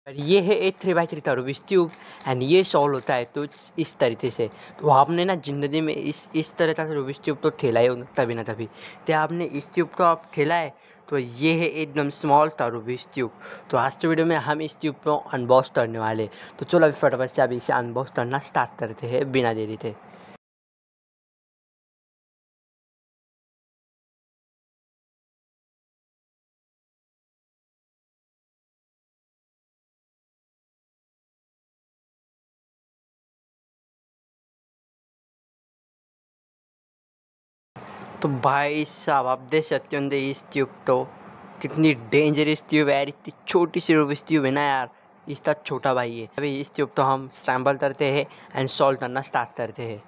ये है ए 3x3 का रूबिक्स ट्यूब एंड ये सॉल्व होता है तो इस तरीके से। तो आपने ना ज़िंदगी में इस तरह का रूबिक्स ट्यूब तो खेला ही होगा तभी ना तभी। तो आपने इस ट्यूब को आप खेला है। तो ये है एकदम स्मॉल था रूबिक्स ट्यूब। तो आज के वीडियो में हम इस ट्यूब को अनबॉक्स करने वाले। तो चलो अभी फटाफट से अभी इसे अनबॉक्स करना स्टार्ट करते हैं बिना देरी के। तो भाई साहब आप देख सकते हो इस ट्यूब तो कितनी डेंजरस ट्यूब है यार। इतनी छोटी सी रूबिक्स ट्यूब है ना यार। इसका छोटा भाई है। अभी इस ट्यूब तो हम स्क्रैम्बल करते हैं एंड सॉल्व करना स्टार्ट करते हैं।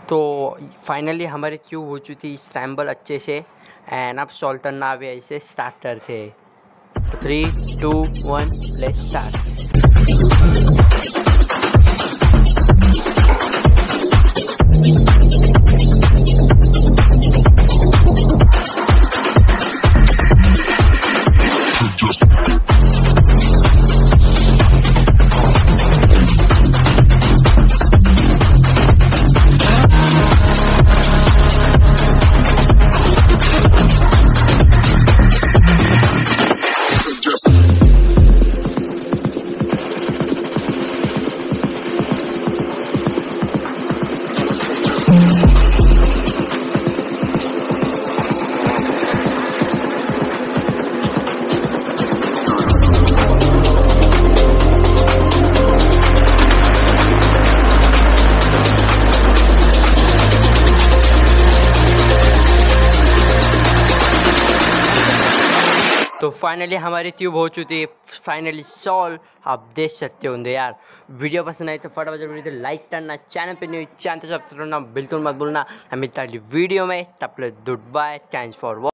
तो फाइनली हमारी ट्यूब हो चुकी थी स्क्रैम्बल अच्छे से एंड अब सॉल्व करना अभी ऐसे स्टार्ट करते हैं। 3 2 1 लेट्स स्टार्ट। तो फाइनली हमारी ट्यूब हो चुकी है फाइनली सॉल्व। आप देख सकते हो यार। वीडियो पसंद आई तो फटाफट वीडियो लाइक करना, चैनल पे न्यू चैनल सब्सक्राइब करना बिल्कुल मत भूलना। हम मिलता है वीडियो में, तब तक good bye, thanks for watching.